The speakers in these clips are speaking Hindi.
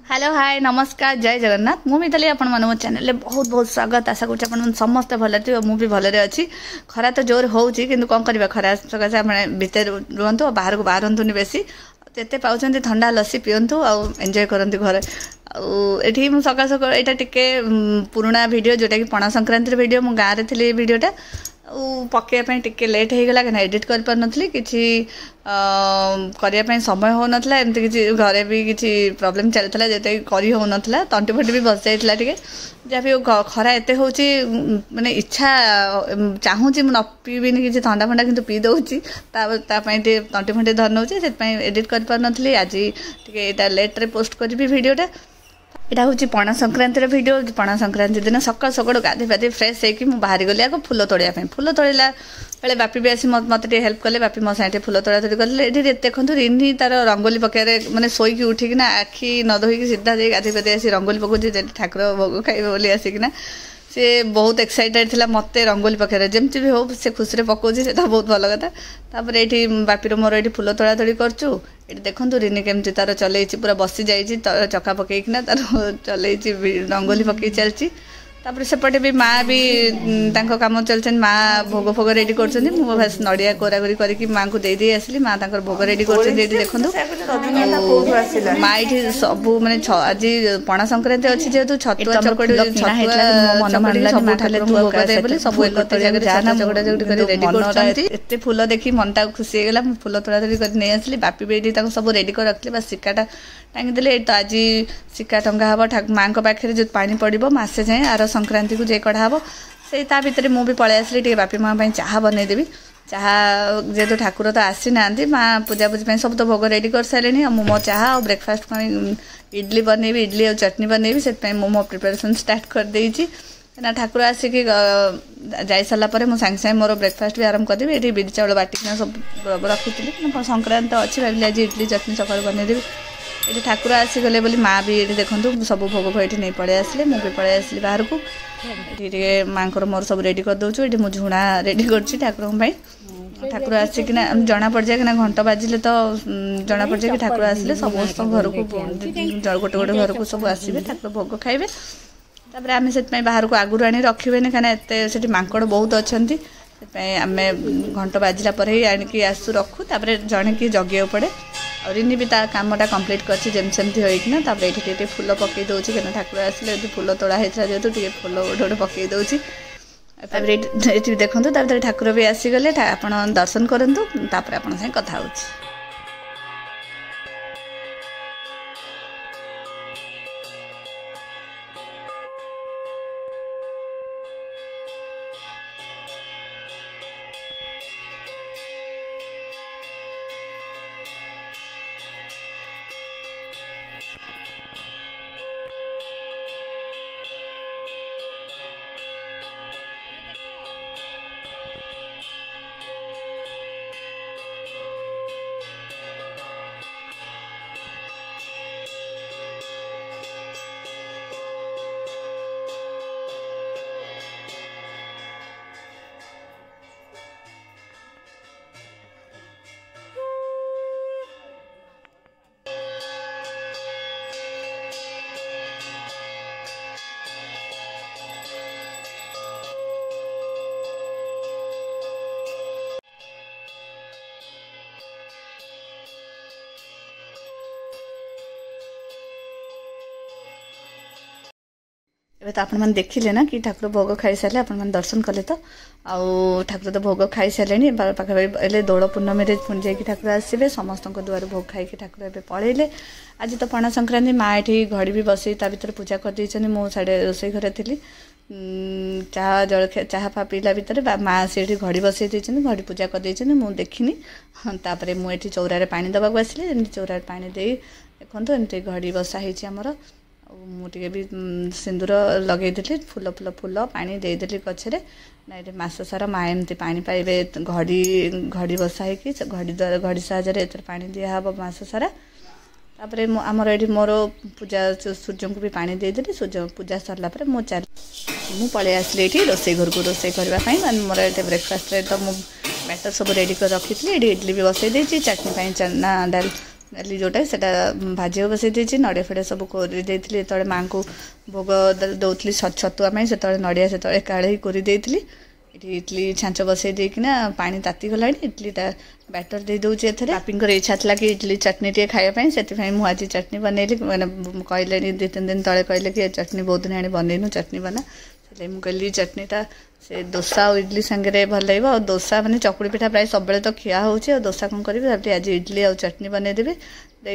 हेलो हाय नमस्कार जय जगन्नाथ मु मिताली आपण मन मो चैनल ले बहुत बहुत स्वागत आशा करूँ आपण समस्त भल थी मु भी भल अच्छी खरा तो जोर होची किंतु कौन करबा खरा सकाशे आपने भितर रुहतु बाहर को बाहरतुनि बेसी जेते पाउछन्ति ठंडा लस्सी पियंतु आ एंजॉय करंतु घरे एठी मु सका सका एटा टिके पुराना वीडियो जोटा कि पणा संक्रांति वीडियो मु गाँ रे थिली वीडियोटा पकेया टिके लेट हो गला कहीं एडिट कर पार नथली किछि करने समय हो नथला एमती किछि घरे भी किछि प्रॉब्लम चलता जेते करी हो नथला तंटी फटी भी बस जाइतला टिके जहाँ भी खरा एते होची माने इच्छा चाहूची न पीबिनी किछि ठंडा फंडा किंतु पी दउची तंटी फंटी धर नउची से एडिट कर पार नथली आज टिके एटा लेट रे पोस्ट करबी वीडियोटा यहाँ हूँ पणा संक्रांतिर वीडियो पणा संक्रांति दिन सकाल सकाल गाधे पाधे फ्रेश होगी मुझे बाहरी गली आगे फुल तोड़ापी फुल तोड़ा बेले बापी भी आसी मत हेल्प कले बापी मो साथे फुल तोड़ा तोड़ी कले ये देखो रिनी तार रंगोली पकड़े मैंने शोक उठिकिना आखि न धोईक सीधा जाए गाधे पाधे आसी रंगोली पकाउछि ठाकुर भोग खाइबे बोली आसिकिना से बहुत एक्साइटेड थिला मते रंगोली पकड़े जमती भी हो से खुशी रे पकाउछि से बहुत भल कथा तापर एठी बापीर मोर एठी फुल तोड़ा तोड़ी करछु ये देखो रिनी केमती तार चलई पूरा बसी जाइए चका पकईकिना तार चलई रंगोली पकई चलती तापर सेपटे भी माँ भी तांको काम चलते माँ भोग फोग रेडी कर नड़िया कोरागोरी करके माँ को दे आसली माँ तांकर भोग रेडी कर देखो माँ ये सब माने आज पणा संक्रांति अच्छी जेहेतु छतुआ चकड़ी सब एत फुल देखी मनटा खुशी होगा फुल तोड़ा तोड़ी कर नहीं आसली बापी भी सब रेडी कर रखी बस सिक्काटा टांगीदे तो आज सिक्का टंगा हम माँ पाखे जो पानी पड़ो मसे जाए आर संक्रांति को जे कढ़ा हम से भितर मुझे पलि आसली बापी माँ चाह बनईदेवी चाह जेहेतु ठाकुर तो आसी ना माँ पूजापूजी सब तो भोग रेडी कर सारे मो चाह और ब्रेकफास्ट इडली बनईबी इडली और चटनी बनईबी से मो प्रिपरेशन स्टार्ट कर देइछि ना ठाकुर आसिक जाई सारा पर मुझे सांगे सांगे मोर ब्रेकफास्ट भी आरंभ करदेवी ये बिरी चाउल बाटिकिना सब रखी संक्रांति अच्छी भाविली आज इडली चटनी सकाल बनईदेवी ये ठाकुर आसीगले बोली माँ भी ये देखो सब भोग भोग ये नहीं पड़े आसले मुझे पड़े आसली बाहर को ये माँ को मोर सब रेडी कर दूँ ये मुझे झुणा रेडी कर ठाकुर आसिकिना जना पड़ जाए कि घंटा बाजिले तो जना पड़ जाए कि ठाकुर आसिले समस्त घर को गोटे गोटे घर को सब आसबे ठाकुर भोग खाइबे तापर आम से बाहर को आगुरी आनी रखिबेनि कहीं एत मांकड़ बहुत अच्छा आम घंटा बाजिला पर ही आणिकी आसु रखु तापर जड़े कि जगिया पड़े और इनी भी कामटा कम्प्लीट करमती होना ये फुल पकई दूसरी क्या ठाकुर आसले फुल तोड़ा होता जेहतु टे फुल गोटे गोटे पकई दूसरी ये देखो ठाकुर भी आसीगले आप दर्शन करूँ तापर आप कथा हो एबे तो आपण मैंने देखिले ना कि ठाकुर भोग खाई सारे आपण मैंने दर्शन कले तो आउ ठाकुर तो भोग खाई सारे पाखापाखि दोल पूर्णमी पुणी जाकि ठाकुर आसबे समस्त द्वार भोग खाई ठाकुर ए पलैले आज तो पणा संक्रांति माँ ये घड़ी भी बसई ता भर पूजा कर मो साढ़े रोसे घरे थी चाह जलखिया चाह फा पीला भितर माँ से घड़ी बसई घड़ी पूजा कर मुझे देखनी तापर मुझे चौरारे पानी दबाक आसली चौरारे पानी दे देखो एमती घड़ी बसा होमर मुझे भी सिंदूर लगे फूल फूल फूल पानी देदेली गचरे ना ये मस सारा माँ एमती पानी पाइबे घड़ी घड़ी बसा हो घड़ी द्वारा घड़ी साहाଯ୍ୟରେ एत पानी दिहब मस सारा तापर आमर ये मोर पूजा सूर्य को भी पानी देदेली सूर्य पूजा सरला मो चल मु पलि आसली ये रोसे घर को रोसे करने मोर ये ब्रेकफास्ट तो मुझे बैटर सब रेडी कर रखी थी इडली भी बसई चटनी चना डाल डाली जोटा से भाजी बसई देती नड़िया फड़िया सब करदेली जो माँ को भोग दौली छतुआ से नड़िया से काढ़े कोरीदेली ये इडली छाँच बसई देकिना पानी ताती गला इडलीटा बैटर दे दूसरी एथर बापींकर इच्छा था कि इडली चटनी टे खायापी से मुझे चटनी बनैली मैंने कहले 2-3 दिन तले कहले कि चटनी बहुत दिन आने बनईनु चटनी बना से मुझे चटनीटा से डोसा और इडली सांगे भल लगे और डोसा मैंने चकुड़ी पिठा प्राय सब तो खिया हो डोसा कौन करी आज इडली और चटनी बनईदेवी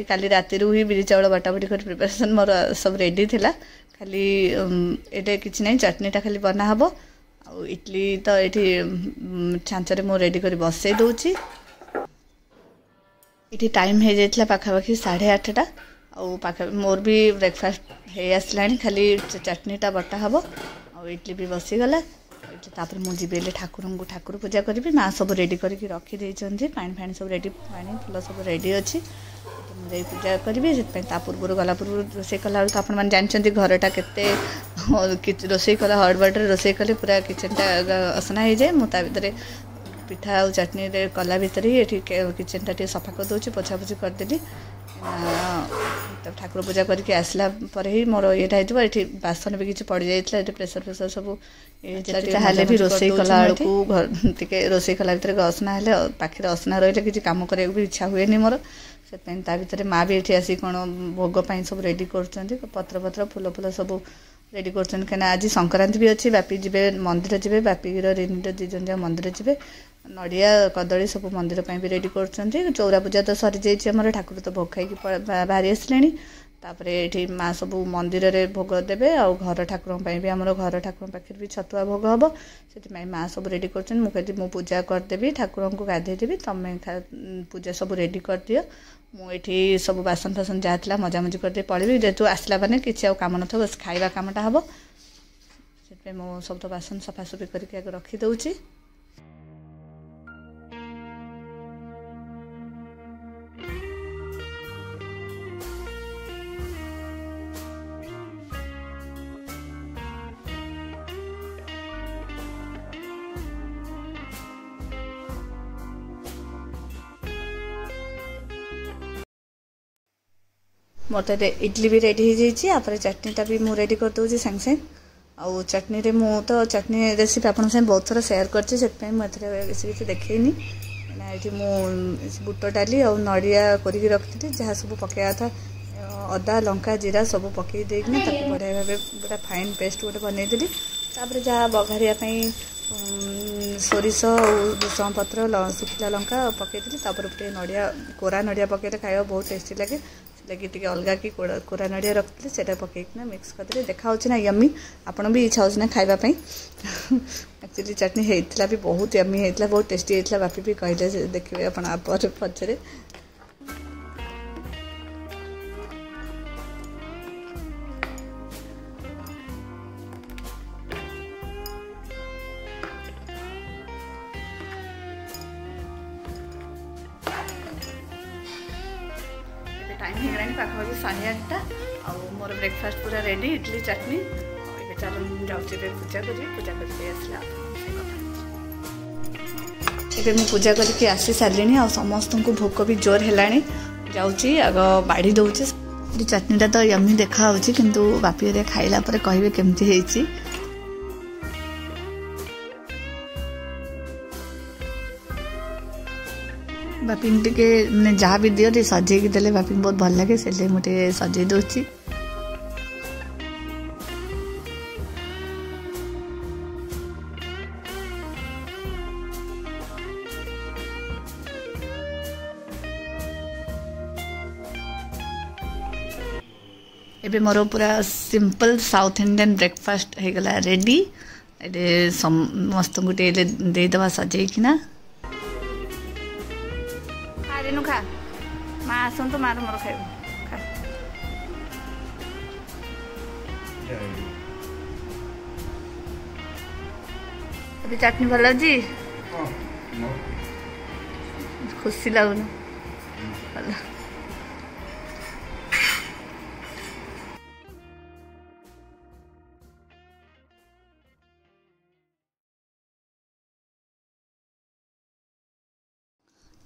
काली राति ही बिरी चाउल बाटाबटी कर प्रिपरेसन मोर सब रेडी थिला खाली ये कि ना चटनीटा खाली बनाहब आ इडली तो ये छाँचरे मो रेडी कर बसई दूची ये टाइम हो जाता पाखापाखि 8:30 आखा मोर भी ब्रेकफास्ट हो आसला खाली चटनीटा बटा हम और इडली भी बसीगला तापर मुझे ठाकुर पूजा करी माँ सब रेडी करके रखी पानी फाणी सब रेडी पानी फूल सब रेडी अच्छी मुझे पूजा करी से पूर्व गला पूर्व रोसे कला तो आपने जानते घरटा के रोसे कला हड़बड़े रोसे कले पूरा किचेनटा असना हो जाए मुझे भितर पिठा और चटनी कला भितर ही किचेनटा टे सफा कर दूसरी पोछापोछि करदेली ठाकुर पूजा करके आसला पर ही मोर ये बासन भी किसी पड़ जाता है प्रेसर फेसर सब ये भी रोसे कला को घर टे रोसे कला भितर असना है पाखे असना रही किसी कम करने भी इच्छा हुए मोर से भितर माँ भी ये आसी कौन भोग सब रेडी कर पत्र पत्र फूल फूल सब रेडी कर आज संक्रांति भी अच्छी बापी जी मंदिर जी बापी रिनी दी जन मंदिर जी नड़िया कदली सब मंदिर भी रेडी कर चौरा पूजा तो सरी जाइए ठाकुर तो भोग खाई बाहरी आसले तापर ये माँ सब मंदिर में भोग देवे आ घर ठाकुर भी आम घर ठाकुर पाखे भी छतुआ भोग हम से माँ सब रेडी कर मुझे मु पूजा करदेवी ठाकुर को गाधेदेवी तुम्हें पूजा सब रेडी कर दियो मुझे सब बासन फासन जहाँ था मजामजी करदे पड़ेबी जेहतु आसला मैंने किसी कम न बस खाଇବା कामटा हम से मु सब तो बासन सफासफी करके रखीदे मोर तो इडली भी रेडी हो जाए चटनीटा भी मुझे रेडी कर दूसरी सांगे सांगे आउ चटनी रे मु तो चटनी रेसिपी आपन से बहुत थोड़ा शेयर करते बेसी किसी देखनी ये बुट डाली और नड़िया करके रखी जहाँ सब पकड़ा था अदा लंका जीरा सब पकई देना बढ़िया भाव पूरा फाइन पेस्ट गोटे बनईदेली तापर जहाँ बघारियापी सोरिष भूषण पत्र सुखिला लंका पकईदेली गोटे नड़िया कोरा नड़िया पकईले खाया बहुत टेस्टी लगे लगे टी अलग कि कोरा नड़िया रखी से पकईना मिक्स करदे देखा ना यम्मी आपन भी इच्छा हो खावाई एक्चुअली चटनी होता भी बहुत यम्मी होता बहुत टेस्टी होता बापी भी कहले देखिए आप पचरे टाइम हो गलानी पाखापाखि 8:30 आउ मोर ब्रेकफास्ट पूरा रेडी इडली चटनी चलो जाऊँगी पूजा करके आसला मुझे पूजा करके आसी सारे आ समस्त को भोक भी जोर है जाऊँगी आग बाड़ी दौची चटनीटा तो यम्मी देखा किंतु बापी खाइला कहे केमती है बापी टे मैंने जहाँ भी दियो सजेक देले बापी बहुत भल लगे से मुझे सजे दूची एबे मोर पूरा सिंपल साउथ इंडियन ब्रेकफास्ट हो गला रेडी ये समस्त को देदवा सजेकिना खा माँ आसन तो मार मोर खाइब खा अभी चटनी भल जी खुशी लगुन भल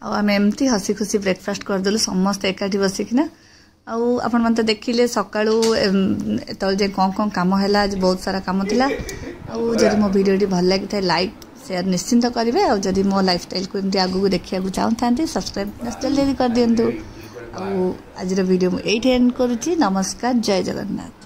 आम एमती हसी खुशी ब्रेकफास्ट करदेलु समस्त एकाठी बसिकिना आपण मन तो देखिले सकाळू तल जे कौन कौन काम है आज बहुत सारा काम थिला जदि मो वीडियो भल लगी लाइक शेयर निश्चिंत करेंगे और जदि मो लाइफस्टाइल को एमती आगू देखा चाहता सब्सक्राइब जल्दी कर दिंतु आज वीडियो मुझे एंड करुच्ची। नमस्कार, जय जगन्नाथ।